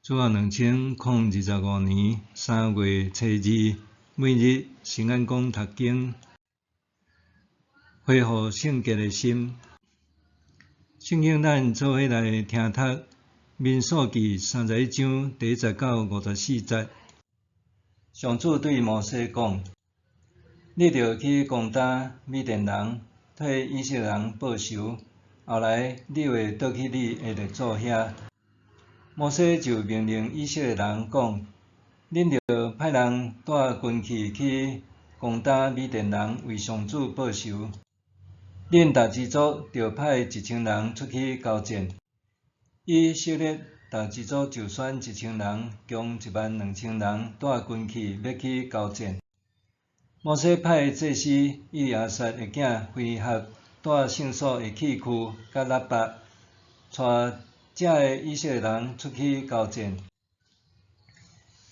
主后2025年3月初2，每日平安讲读经，恢复圣洁的心。圣经咱做伙来听读《民数记》31章第10到54节。上主对摩西讲：你着去攻打米甸人，替以色列人报仇。后来你会倒去你的列祖遐。摩西就命令以色列人讲：恁着派人带军器去攻打米甸人，为上主报仇。恁逐支族着派1000人出去交战。以色列逐支族就选1000人，共12000人带军器要去交战。摩西派祭司以利亚撒的囝菲哈带圣所的器具甲喇叭，带这的以色列人出去交战。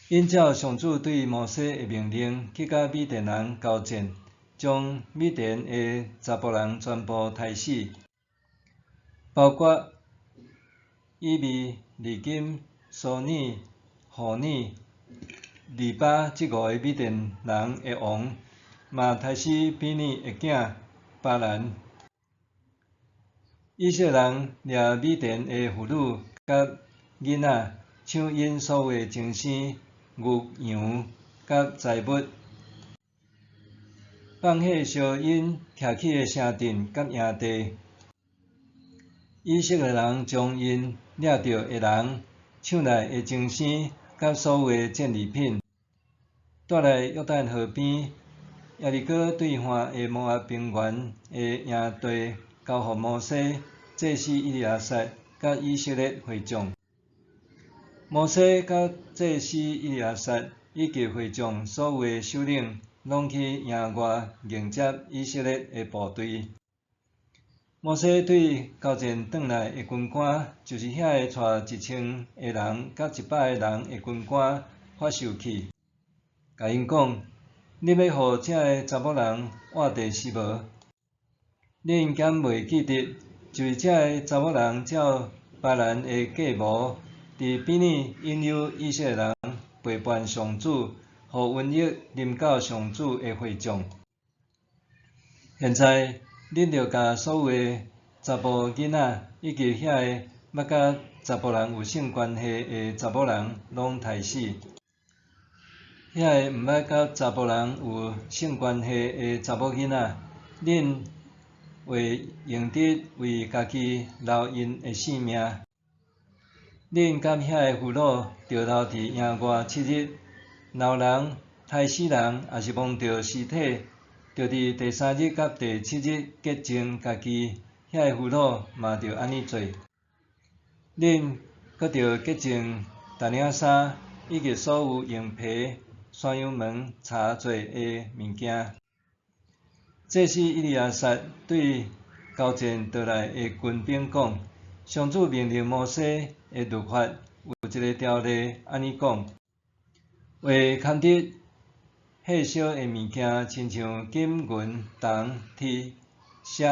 因照上主对摩西的命令，去甲米甸人交战，将米甸的查甫人全部杀死，包括以利、利金、苏尼、户尼、利巴这5个米甸人的王，嘛杀死比尼的囝巴兰。以色列人掠米甸的妇女甲囡仔，抢因所有的精生、牛羊甲财物，放火烧因徛起的城镇甲营地。以色列人将因掠到的人、抢来的精生甲所有的战利品，带来约旦河边耶利哥对岸的摩押平原的营地，交予摩西、祭司以利亚撒甲以色列会众。摩西甲祭司以利亚撒以及会众所有的首领，拢去营外迎接以色列的部队。摩西对交战转来的军官，就是遐个带1000个人甲100个人的军官发授去，甲因讲：恁要互这个查某人活地是无？恁敢袂记得，就是这个查某人照巴兰的计谋，伫比尼引诱以色列人背叛上主，互瘟疫临到上主的会众。现在恁着甲所有的查甫囡仔，以及遐个捌甲查甫人有性关系的查某人，拢杀死。遐个毋捌甲查甫人有性关系的查某囡仔，恁会用得为家己留因的性命。恁甲遐个俘虏着留伫营外7日，老人、杀死人，也是摸着尸体，着伫第3日甲第7日洁净家己。遐个俘虏嘛着安尼做。恁阁着洁净大领衫，以及所有用皮、山羊毛柴做的物件。祭司以利亚撒对交战倒来的军兵讲：上主命令摩西的律法有一个条例，安尼讲：为牵得火烧的物件，亲像金、银、铜、铁、锡、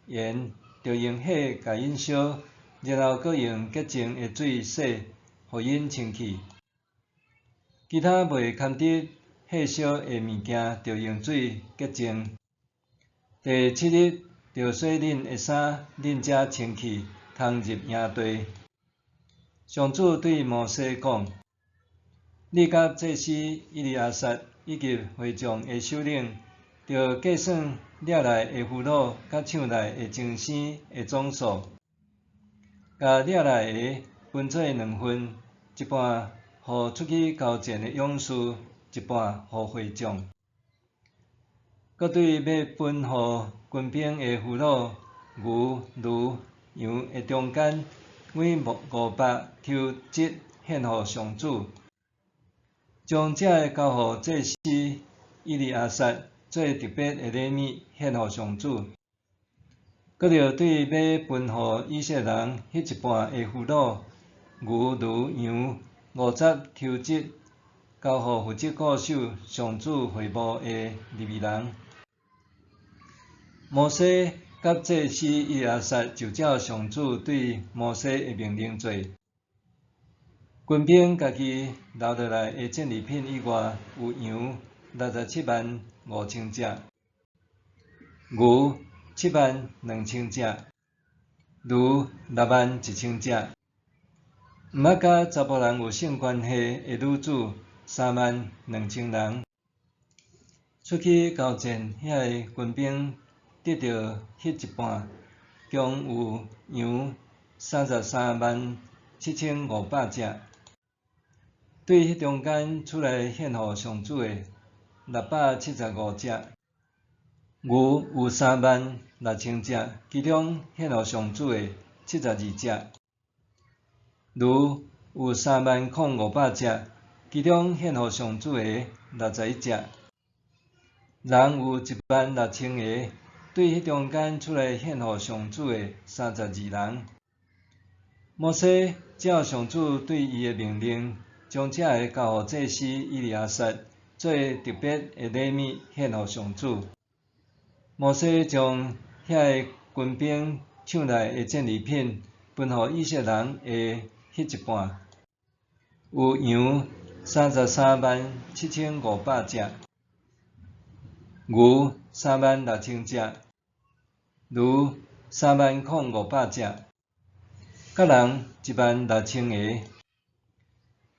盐，着用火甲因烧，然后搁用洁净的水洗，互因清气。其他袂牵得火烧的物件，着用水洁净。第7日着洗恁的衫，恁才清气，通入营地。上主对摩西讲：你甲祭司以利亚撒以及会众的首领，着计算掠来的俘虏甲抢来的精生的总数，甲掠来的分做2份，一半互出去交战的勇士，一半互会众。搁对要分互军兵的俘虏，牛、驴、羊的中间，每500抽1献互上主，将这个交互祭司以利亚撒做特别的礼物献互上主。搁着对要分互以色列人迄一半的俘虏，牛、驴、羊50抽1，交互负责固守上主会幕的利未人。摩西甲祭司以利亚撒就照上主对摩西的命令做。军兵家己留落来的战利品以外，有羊675000只，牛72000只，驴61000只。毋捌甲查甫人有性关系的女子32000人。出去交战，遐个军兵得到迄一半，共有羊337500只。对迄中间出来献互上主的675只，牛有36000只，其中献互上主的72只。驴有30500只，其中献互上主的61只。人有16000个，对迄中间出来献互上主的32人。摩西照上主对伊的命令，将这个交互祭司以利亚撒做特别的礼物献互上主。摩西将遐个军兵抢来的战利品分互以色列人的迄一半，有羊337500只，牛36000只，驴30500只，甲人16000个。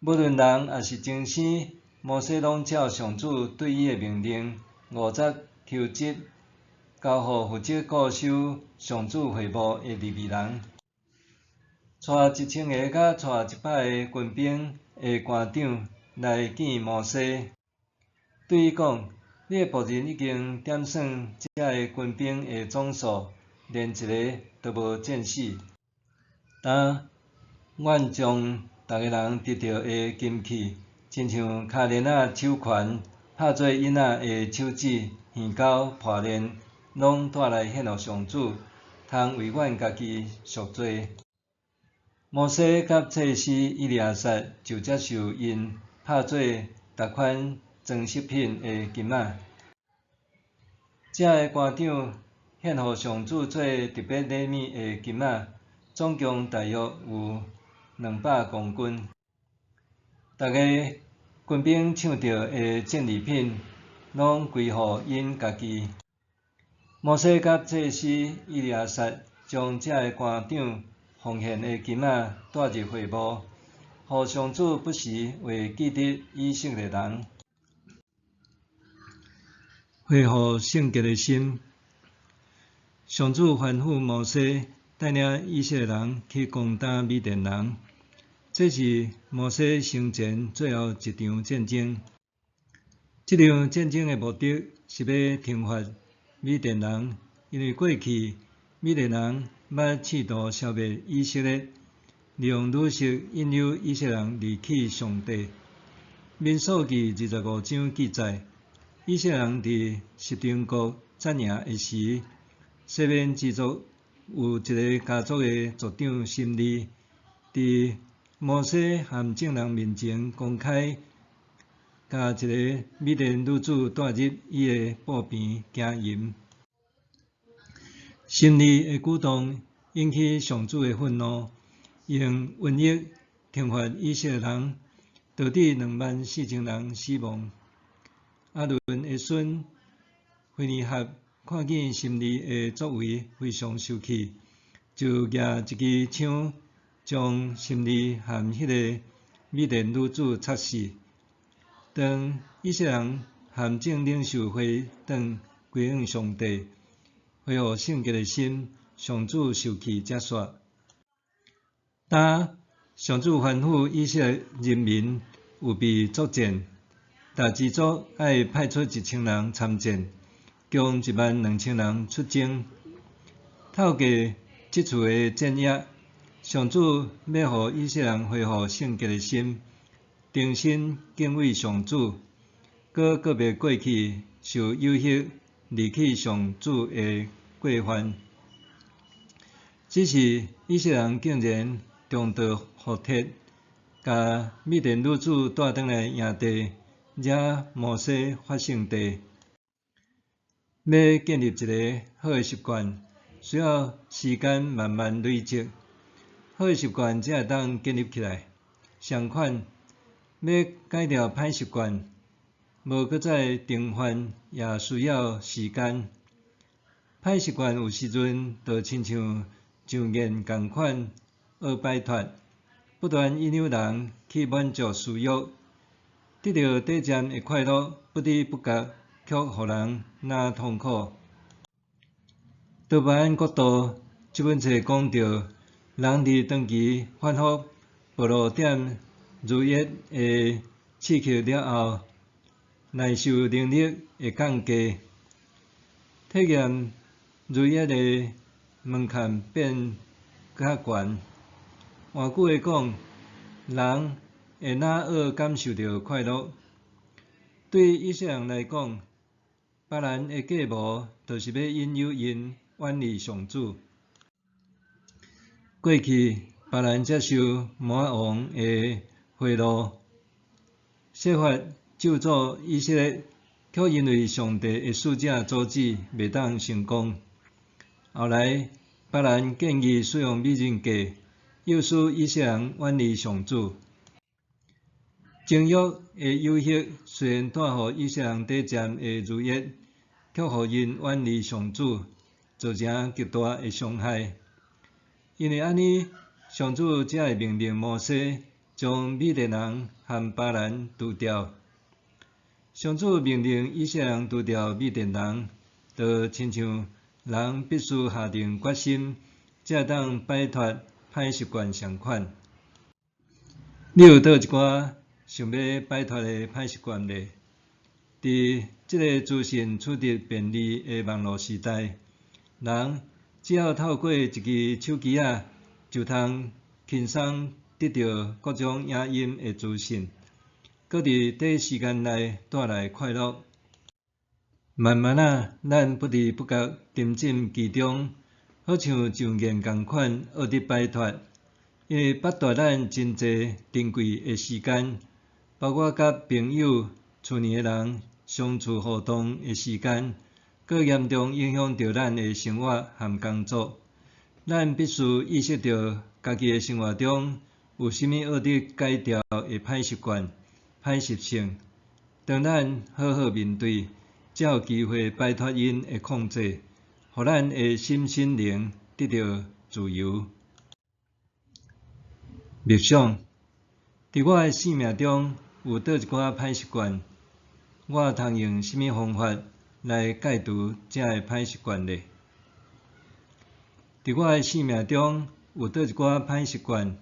无论人也是精生，摩西拢照上主对伊的命令，50抽职交互负责固守上主会幕的利未人。带1000个甲带100个军兵的官长来见摩西，对伊讲：你的仆人已经点算这个军兵的总数，连一个都无战死。但阮将逐个人得到的金器，亲像卡链仔手环、拍做囡仔的手指、耳钩、破链，拢带来献互上主，通为阮家己赎罪。摩西甲祭司以利亚撒就接受因拍做逐款装饰品的金仔。这个官长献互上主做特别礼物的金仔，总共大约有200公斤。逐个军兵抢到的战利品，拢归互因家己。摩西甲祭司以利亚撒将这个官长奉献的金仔带入会幕，互上主不时会记得以色列人，恢复圣洁的心。上主吩咐摩西带领以色列人去攻打米甸人，这是摩西生前最后一场战争。这场战争的目的是要惩罚米甸人，因为过去米甸人捌试图消灭以色列，利用女色引诱以色列人离弃上帝。民数记25章记载，以色列人伫十丁国占领的时，西面支族有一个家族的族长心利，伫摩西和众人面前公开，甲一个米甸女子带入伊的布边行淫。心利的举动引起上主的愤怒，用瘟疫惩罚以色列人，导致24000人死亡。阿伦的孙菲尼哈看见心利的作为非常生气，就举一支枪将心利和迄个米甸女子插死。当以色列人和众领袖回转归向上帝，恢复圣洁的心，上主受气才煞。但上主吩咐以色列人民务必作战，大支族爱派出1000人参战，共12000人出征。透过这次的战役，上主要互以色列人恢复圣洁的心，重新敬畏上主，搁告别过去受诱惑离弃上主的过犯。只是以色列人竟然重蹈覆辙，甲米甸女子带转来营地，惹摩西发圣地。要建立一个好的习惯，需要时间慢慢累积，好的习惯才会当建立起来。相款，要改掉歹习惯，无搁再重犯，也需要时间。歹习惯有时阵就亲像上瘾共款，学摆脱，不断引诱人去满足私欲，得到短暂的快乐，不知不觉却互人纳痛苦。在别人角度，这本册讲到，人伫长期反复暴露点如意的刺激了后，耐受能力会降低，体验如意的门槛变较悬。换句话讲，人会哪学感受到快乐？对伊些人来讲，别人的计谋就是要引诱因远离上主。过去，别人接受魔王的贿赂，设法咒诅以色列，却因为上帝的使者阻止，袂当成功。后来，别人建议使用美人计，诱使以色列人远离上主。情欲的游戏虽然带予以色列人短暂的如意，却互因远离上主，造成极大的伤害。因为安尼，上主才会命令摩西将米甸人和巴兰除掉。上主命令以色列人除掉米甸人，就亲像人必须下定决心，才会当摆脱歹习惯相款。你有倒一寡想要摆脱的歹习惯呢？伫这个资讯取得便利的网络时代，人只要透过一支手机仔，就通轻松得到各种影音的资讯，搁伫短时间内带来快乐。慢慢咱不知不觉沉浸其中，好像上瘾共款，学得摆脱，因为剥夺咱真侪珍贵的时间，包括甲朋友、厝里的人相处互动的时间，搁严重影响到咱的生活和工作。咱必须意识到家己的生活中有甚物学得改掉的歹习惯、歹习性。当咱好好面对，才有机会摆脱因的控制，互咱的心灵得到自由。默想，伫我的生命中有倒一寡歹习惯，我通用甚物方法来戒除这个歹习惯呢？伫我的生命中有倒一寡歹习惯，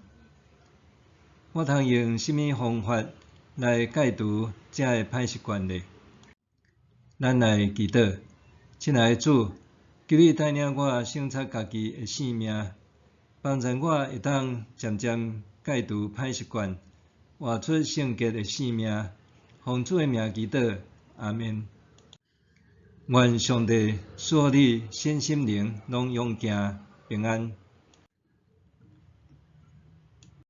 我通用甚物方法来戒除这个歹习惯呢？咱来祈祷，亲爱的主，求你带领我省察家己的性命，帮助我会当渐渐戒除歹习惯，活出圣洁的性命。奉主的名祈祷，阿们。愿上帝赐予你身心灵拢勇健平安。